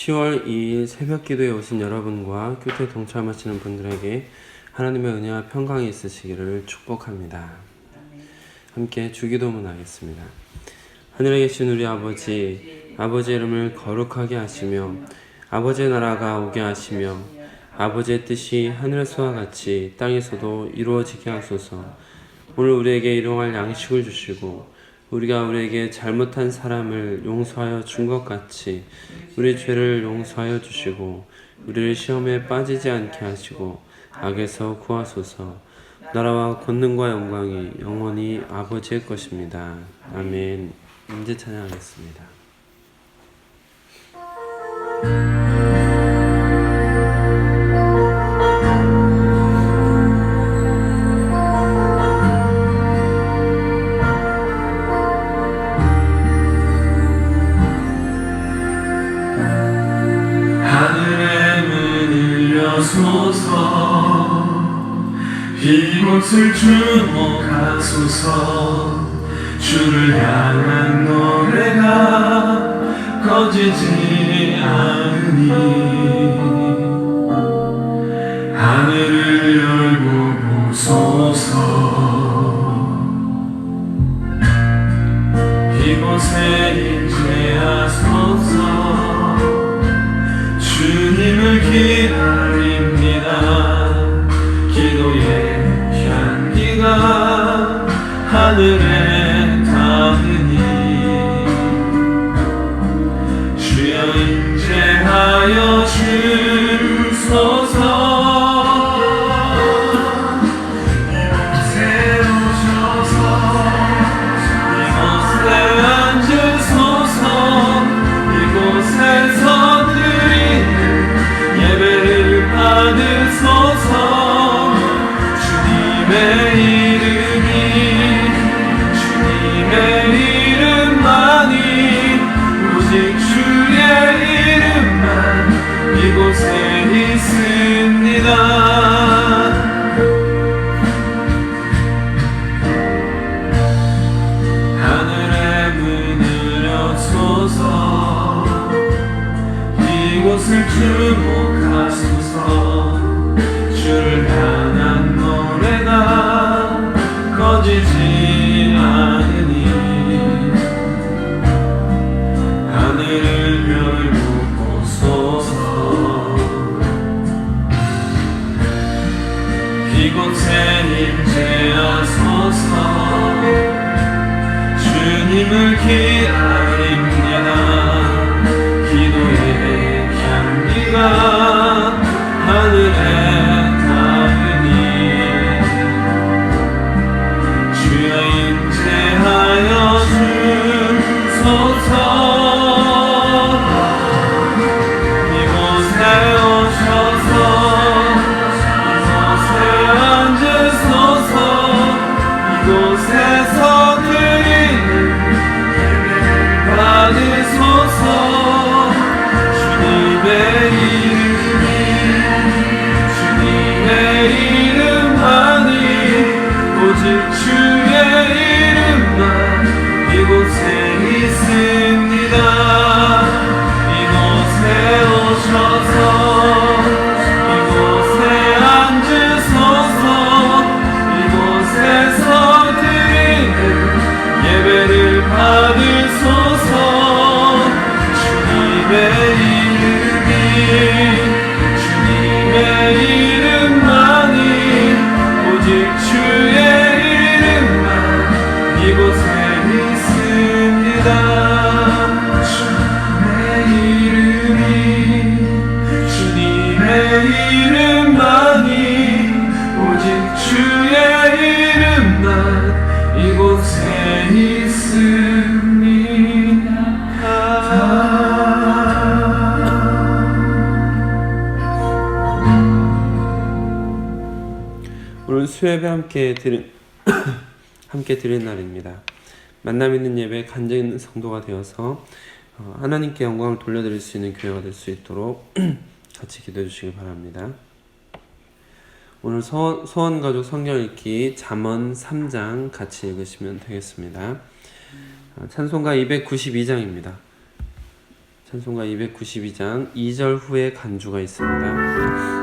10월 2일 새벽 기도에 오신 여러분과 교토에 동참하시는 분들에게 하나님의 은혜와 평강이 있으시기를 축복합니다. 함께 주기도문 하겠습니다. 하늘에 계신 우리 아버지, 아버지의 이름을 거룩하게 하시며 아버지의 나라가 오게 하시며 아버지의 뜻이 하늘에서와 같이 땅에서도 이루어지게 하소서. 오늘 우리에게 일용할 양식을 주시고 우리가 우리에게 잘못한 사람을 용서하여 준 것 같이 우리 죄를 용서하여 주시고 우리를 시험에 빠지지 않게 하시고 악에서 구하소서. 나라와 권능과 영광이 영원히 아버지의 것입니다. 아멘. 이제 찬양하겠습니다. 이곳을 주목하소서. 주를 향한 노래가 꺼지지 않으니 하늘을 열고 보소서. 이곳에 임재하소서. 주님을 기다립니다. 기도의 향기가 하늘에 닿으니 주여 임재하여 주소서. 이곳에 오셔서 이곳에 앉으소서. 이곳에서 드리는 예배를 받으소서. 주님의 이름만이 오직 주의 이름만 이곳에 있습니다. 하늘의 문을 여소서. 이곳을 주목하소서. 주를 향한 노래가 꺼지지 않으니 하늘을 열고 보소서. 이곳에 임재하소서. 주님을 기다립니다. 기도의 향기가 하늘에 닿으니 주여 임재하여 주소서. 이곳에 오셔서 이곳에 앉으소서. 이곳에서 드리는 예배를 받으소서. 주님의 이름만이 오직 주의 이름만 이곳에 있습니다. 이곳에 오셔서 이곳에 앉으소서. 이곳에서 드리는 예배를 받으소서. 주님의 이름만이 오직 주의 이름만 이곳에 있습니다. 주님의 이름만이 오직 주의 이름만 이곳에 있습니다. 오늘 수예배 함께 드린 날입니다. 만남 있는 예배, 간증 있는 성도가 되어서 하나님께 영광을 돌려드릴 수 있는 교회가 될 수 있도록 같이 기도해 주시기 바랍니다. 오늘 소원가족 성경 읽기 잠언 3장 같이 읽으시면 되겠습니다. 찬송가 292장입니다. 찬송가 292장 2절 후에 간주가 있습니다.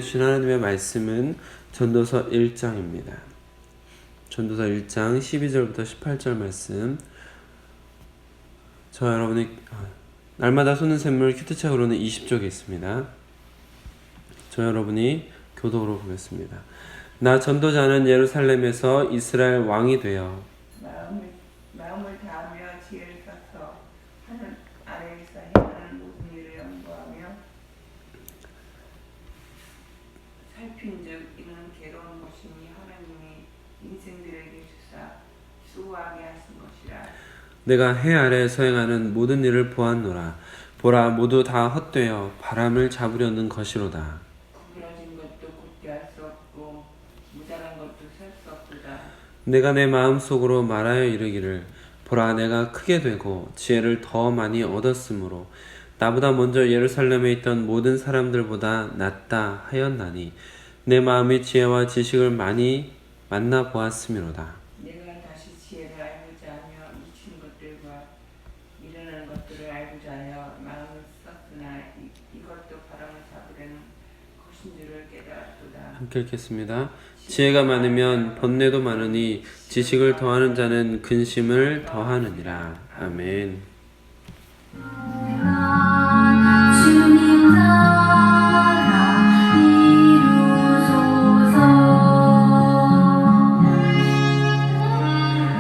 주신 하나님의 말씀은 전도서 1장입니다. 전도서 1장 12절부터 18절 말씀. 저 여러분이 날마다 쏘는 샘물 큐트책으로는 20쪽에 있습니다. 저 여러분이 교독으로 보겠습니다. 나 전도자는 예루살렘에서 이스라엘 왕이 되어 마음을 다하며 지혜를 써서 하늘 아래에서 행하는 모든 일을 연구하며 살핀즉 이는 괴로운 것이니 하나님이 인생들에게 주사 수고하게 하신 것이라. 내가 해 아래에서 행하는 모든 일을 보았노라. 보라, 모두 다 헛되어 바람을 잡으려는 것이로다. 구부러진 것도 곧게 할 수 없고 무장한 것도 셀 수 없도다. 내가 내 마음속으로 말하여 이르기를 보라, 내가 크게 되고 지혜를 더 많이 얻었으므로 나보다 먼저 예루살렘에 있던 모든 사람들보다 낫다 하였나니 내 마음의 지혜와 지식을 많이 만나보았음이로다. 내가 다시 지혜를 알고자 하며 미친 것들과 미련한 것들을 알고자 하여 마음을 썼으나 이것도 바람을 잡으려는 것인 줄을 깨달았도다. 함께 읽겠습니다. 지혜가 많으면 번뇌도 많으니 지식을 더하는 자는 근심을 더하느니라. 아멘. 주님 나라 이루소서.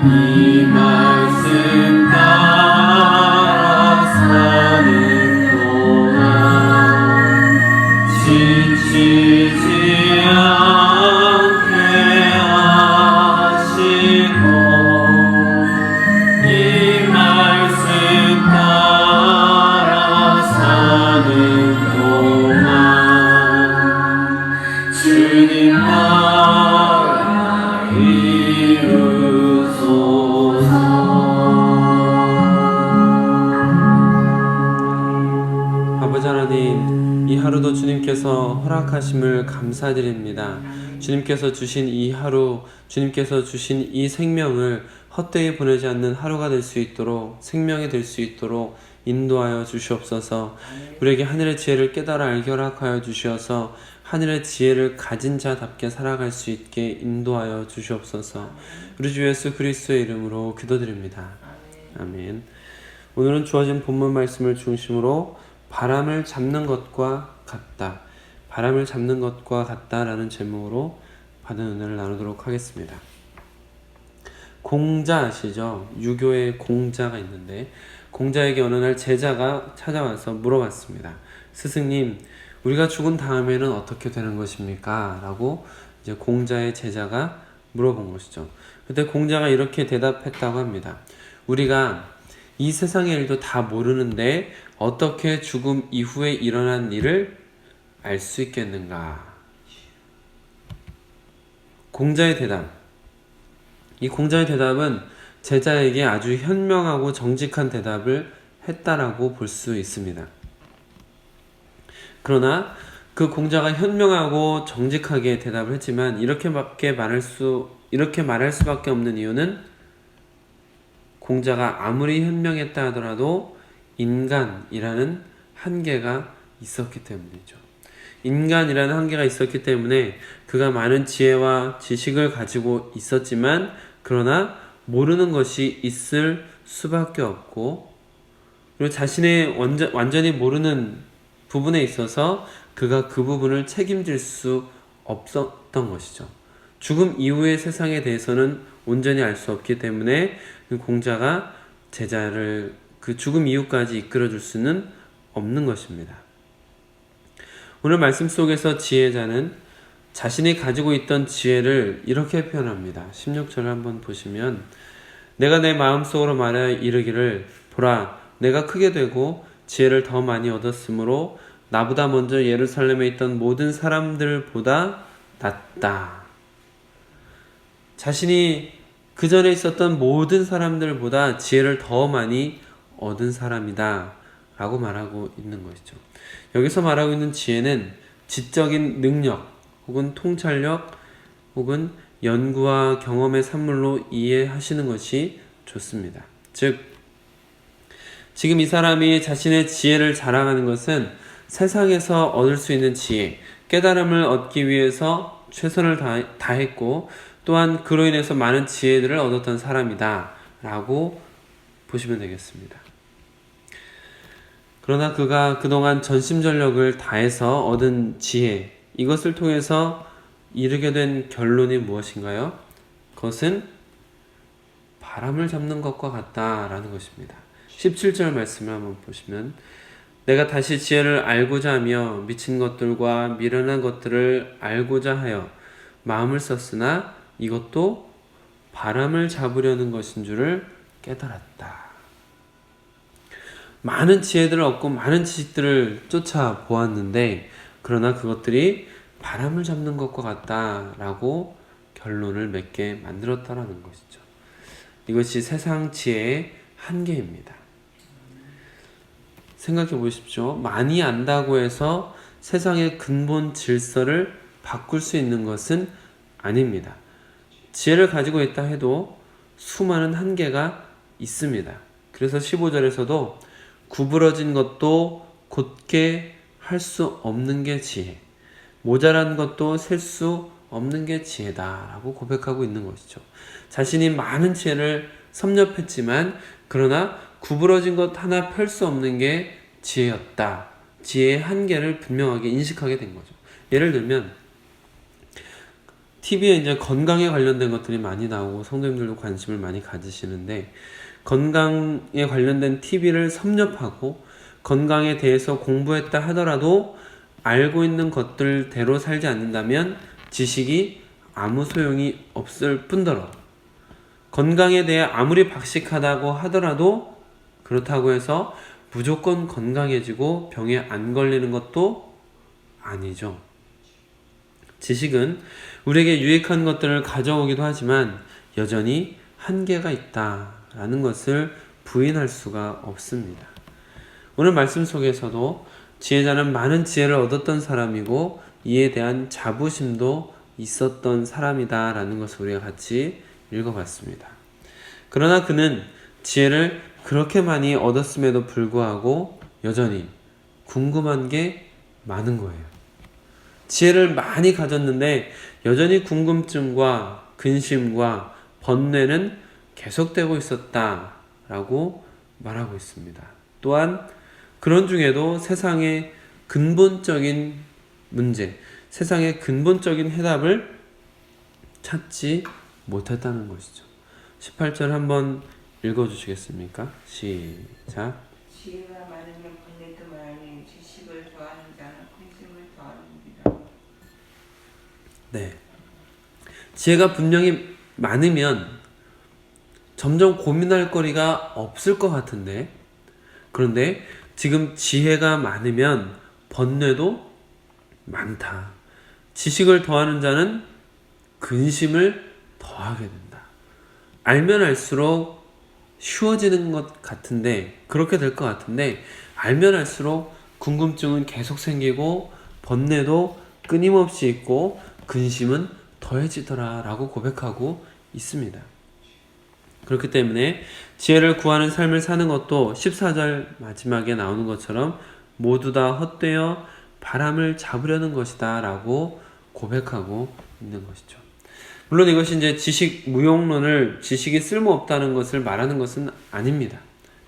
이 말씀 따라 사는 동안 지치지 않게 허락하심을 감사드립니다. 주님께서 주신 이 하루, 주님께서 주신 이 생명을 헛되이 보내지 않는 하루가 될 수 있도록, 생명이 될 수 있도록 인도하여 주시옵소서. 우리에게 하늘의 지혜를 깨달아 알게 허락하여 주시어서 하늘의 지혜를 가진 자답게 살아갈 수 있게 인도하여 주시옵소서. 우리 주 예수 그리스도의 이름으로 기도드립니다. 아멘. 오늘은 주어진 본문 말씀을 중심으로 바람을 잡는 것과 같다, 바람을 잡는 것과 같다라는 제목으로 받은 은혜를 나누도록 하겠습니다. 공자 아시죠? 유교에 공자가 있는데 공자에게 어느 날 제자가 찾아와서 물어봤습니다. 스승님, 우리가 죽은 다음에는 어떻게 되는 것입니까? 라고 이제 공자의 제자가 물어본 것이죠. 그때 공자가 이렇게 대답했다고 합니다. 우리가 이 세상의 일도 다 모르는데 어떻게 죽음 이후에 일어난 일을 알 수 있겠는가? 공자의 대답. 이 공자의 대답은 제자에게 아주 현명하고 정직한 대답을 했다라고 볼 수 있습니다. 그러나 그 공자가 현명하고 정직하게 대답을 했지만 이렇게 말할 수밖에 없는 이유는 공자가 아무리 현명했다 하더라도 인간이라는 한계가 있었기 때문이죠. 인간이라는 한계가 있었기 때문에 그가 많은 지혜와 지식을 가지고 있었지만 그러나 모르는 것이 있을 수밖에 없고, 그리고 자신의 완전히 모르는 부분에 있어서 그가 그 부분을 책임질 수 없었던 것이죠. 죽음 이후의 세상에 대해서는 온전히 알 수 없기 때문에 그 공자가 제자를 그 죽음 이후까지 이끌어줄 수는 없는 것입니다. 오늘 말씀 속에서 지혜자는 자신이 가지고 있던 지혜를 이렇게 표현합니다. 16절을 한번 보시면, 내가 내 마음속으로 말하여 이르기를 보라, 내가 크게 되고 지혜를 더 많이 얻었으므로 나보다 먼저 예루살렘에 있던 모든 사람들보다 낫다. 자신이 그 전에 있었던 모든 사람들보다 지혜를 더 많이 얻은 사람이다 라고 말하고 있는 것이죠. 여기서 말하고 있는 지혜는 지적인 능력 혹은 통찰력 혹은 연구와 경험의 산물로 이해하시는 것이 좋습니다. 즉, 지금 이 사람이 자신의 지혜를 자랑하는 것은 세상에서 얻을 수 있는 지혜, 깨달음을 얻기 위해서 최선을 다했고 또한 그로 인해서 많은 지혜들을 얻었던 사람이다 라고 보시면 되겠습니다. 그러나 그가 그동안 전심전력을 다해서 얻은 지혜, 이것을 통해서 이르게 된 결론이 무엇인가요? 그것은 바람을 잡는 것과 같다라는 것입니다. 17절 말씀을 한번 보시면, 내가 다시 지혜를 알고자 하며 미친 것들과 미련한 것들을 알고자 하여 마음을 썼으나 이것도 바람을 잡으려는 것인 줄을 깨달았다. 많은 지혜들을 얻고 많은 지식들을 쫓아보았는데 그러나 그것들이 바람을 잡는 것과 같다라고 결론을 맺게 만들었다라는 것이죠. 이것이 세상 지혜의 한계입니다. 생각해 보십시오. 많이 안다고 해서 세상의 근본 질서를 바꿀 수 있는 것은 아닙니다. 지혜를 가지고 있다 해도 수많은 한계가 있습니다. 그래서 15절에서도 구부러진 것도 곧게 할 수 없는 게 지혜, 모자란 것도 셀 수 없는 게 지혜다 라고 고백하고 있는 것이죠. 자신이 많은 지혜를 섭렵했지만 그러나 구부러진 것 하나 펼 수 없는 게 지혜였다. 지혜의 한계를 분명하게 인식하게 된 거죠. 예를 들면 TV에 이제 건강에 관련된 것들이 많이 나오고 성도님들도 관심을 많이 가지시는데, 건강에 관련된 TV를 섭렵하고 건강에 대해서 공부했다 하더라도 알고 있는 것들대로 살지 않는다면 지식이 아무 소용이 없을 뿐더러, 건강에 대해 아무리 박식하다고 하더라도 그렇다고 해서 무조건 건강해지고 병에 안 걸리는 것도 아니죠. 지식은 우리에게 유익한 것들을 가져오기도 하지만 여전히 한계가 있다라는 것을 부인할 수가 없습니다. 오늘 말씀 속에서도 지혜자는 많은 지혜를 얻었던 사람이고 이에 대한 자부심도 있었던 사람이다라는 것을 우리가 같이 읽어봤습니다. 그러나 그는 지혜를 그렇게 많이 얻었음에도 불구하고 여전히 궁금한 게 많은 거예요. 지혜를 많이 가졌는데 여전히 궁금증과 근심과 번뇌는 계속되고 있었다라고 말하고 있습니다. 또한 그런 중에도 세상의 근본적인 문제, 세상의 근본적인 해답을 찾지 못했다는 것이죠. 18절 한번 읽어주시겠습니까? 시작. 지혜가 많으면 번뇌도 많으니 지식을 더하는 자는 근심을 더하느니라. 네. 지혜가 분명히 많으면 점점 고민할 거리가 없을 것 같은데, 그런데 지금 지혜가 많으면 번뇌도 많다. 지식을 더하는 자는 근심을 더하게 된다. 알면 알수록 쉬워지는 것 같은데, 그렇게 될 것 같은데, 알면 알수록 궁금증은 계속 생기고 번뇌도 끊임없이 있고 근심은 더해지더라 라고 고백하고 있습니다. 그렇기 때문에 지혜를 구하는 삶을 사는 것도 14절 마지막에 나오는 것처럼 모두 다 헛되어 바람을 잡으려는 것이다 라고 고백하고 있는 것이죠. 물론 이것이 이제 지식 무용론을, 지식이 쓸모없다는 것을 말하는 것은 아닙니다.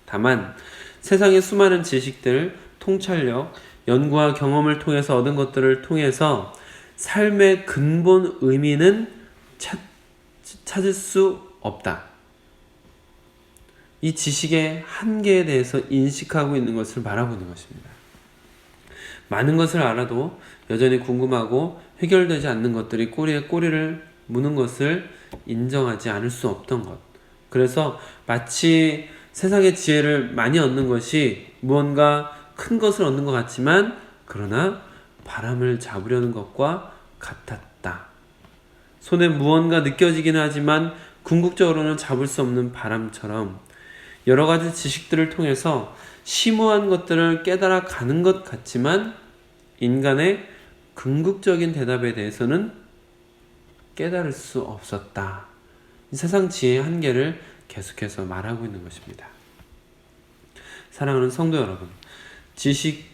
다만 세상의 수많은 지식들, 통찰력, 연구와 경험을 통해서 얻은 것들을 통해서 삶의 근본 의미는 찾을 수 없다. 이 지식의 한계에 대해서 인식하고 있는 것을 말하고 있는 것입니다. 많은 것을 알아도 여전히 궁금하고 해결되지 않는 것들이 꼬리에 꼬리를 무는 것을 인정하지 않을 수 없던 것. 그래서 마치 세상의 지혜를 많이 얻는 것이 무언가 큰 것을 얻는 것 같지만 그러나 바람을 잡으려는 것과 같았다. 손에 무언가 느껴지긴 하지만 궁극적으로는 잡을 수 없는 바람처럼 여러 가지 지식들을 통해서 심오한 것들을 깨달아 가는 것 같지만 인간의 궁극적인 대답에 대해서는 깨달을 수 없었다. 이 세상 지혜의 한계를 계속해서 말하고 있는 것입니다. 사랑하는 성도 여러분, 지식,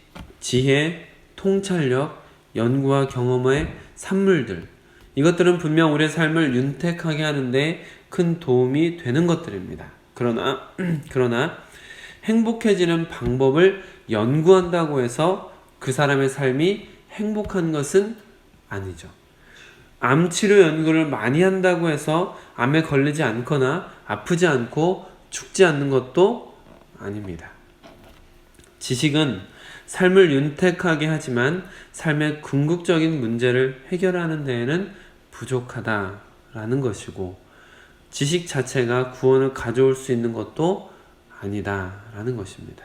지혜, 통찰력, 연구와 경험의 산물들, 이것들은 분명 우리의 삶을 윤택하게 하는데 큰 도움이 되는 것들입니다. 그러나 행복해지는 방법을 연구한다고 해서 그 사람의 삶이 행복한 것은 아니죠. 암 치료 연구를 많이 한다고 해서 암에 걸리지 않거나 아프지 않고 죽지 않는 것도 아닙니다. 지식은 삶을 윤택하게 하지만 삶의 궁극적인 문제를 해결하는 데에는 부족하다라는 것이고, 지식 자체가 구원을 가져올 수 있는 것도 아니다라는 것입니다.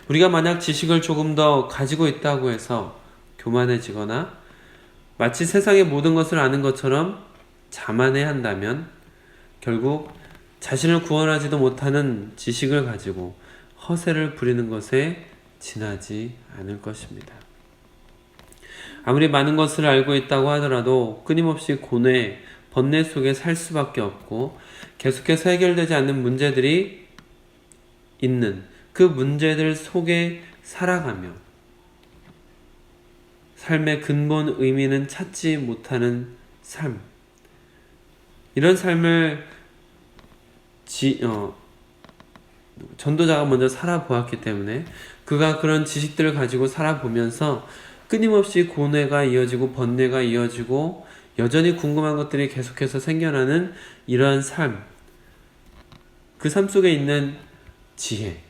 우리가 만약 지식을 조금 더 가지고 있다고 해서 교만해지거나 마치 세상의 모든 것을 아는 것처럼 자만해 한다면 결국 자신을 구원하지도 못하는 지식을 가지고 허세를 부리는 것에 지나지 않을 것입니다. 아무리 많은 것을 알고 있다고 하더라도 끊임없이 고뇌, 번뇌 속에 살 수밖에 없고 계속해서 해결되지 않는 문제들이 있는 그 문제들 속에 살아가며 삶의 근본 의미는 찾지 못하는 삶, 이런 삶을 전도자가 먼저 살아보았기 때문에 그가 그런 지식들을 가지고 살아보면서 끊임없이 고뇌가 이어지고 번뇌가 이어지고 여전히 궁금한 것들이 계속해서 생겨나는 이러한 삶, 그 삶 속에 있는 지혜,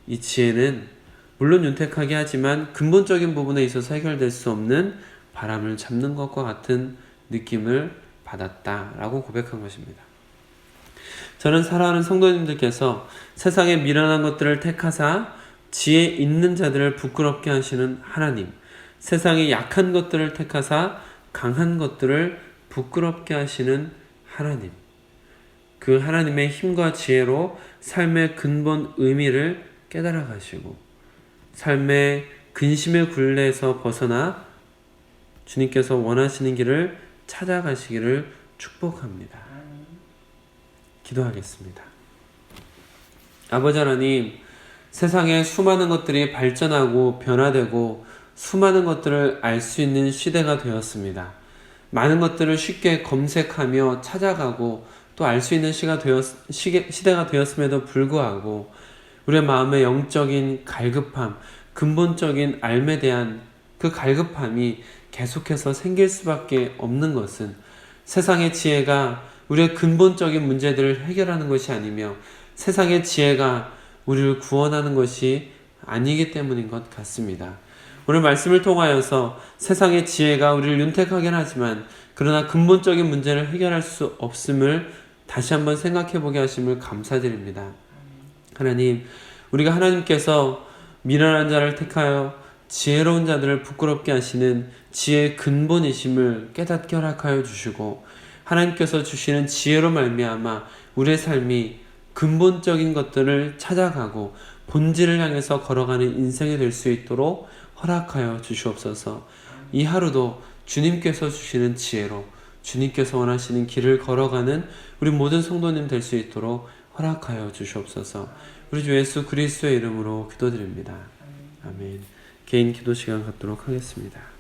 이 지혜는 물론 윤택하게 하지만 근본적인 부분에 있어서 해결될 수 없는 바람을 잡는 것과 같은 느낌을 받았다라고 고백한 것입니다. 저는 사랑하는 성도님들께서 세상의 미련한 것들을 택하사 지혜 있는 자들을 부끄럽게 하시는 하나님, 세상의 약한 것들을 택하사 강한 것들을 부끄럽게 하시는 하나님, 그 하나님의 힘과 지혜로 삶의 근본 의미를 깨달아 가시고 삶의 근심의 굴레에서 벗어나 주님께서 원하시는 길을 찾아가시기를 축복합니다. 기도하겠습니다. 아버지 하나님, 세상에 수많은 것들이 발전하고 변화되고 수많은 것들을 알 수 있는 시대가 되었습니다. 많은 것들을 쉽게 검색하며 찾아가고 또 알 수 있는 시대가 되었음에도 불구하고 우리의 마음의 영적인 갈급함, 근본적인 삶에 대한 그 갈급함이 계속해서 생길 수밖에 없는 것은 세상의 지혜가 우리의 근본적인 문제들을 해결하는 것이 아니며 세상의 지혜가 우리를 구원하는 것이 아니기 때문인 것 같습니다. 오늘 말씀을 통하여서 세상의 지혜가 우리를 윤택하긴 하지만 그러나 근본적인 문제를 해결할 수 없음을 다시 한번 생각해 보게 하심을 감사드립니다. 하나님, 우리가 하나님께서 미련한 자를 택하여 지혜로운 자들을 부끄럽게 하시는 지혜의 근본이심을 깨닫게 허락하여 주시고 하나님께서 주시는 지혜로 말미암아 우리의 삶이 근본적인 것들을 찾아가고 본질을 향해서 걸어가는 인생이 될 수 있도록 허락하여 주시옵소서. 이 하루도 주님께서 주시는 지혜로 주님께서 원하시는 길을 걸어가는 우리 모든 성도님 될 수 있도록 허락하여 주시옵소서. 우리 주 예수 그리스도의 이름으로 기도드립니다. 아멘. 개인 기도 시간 갖도록 하겠습니다.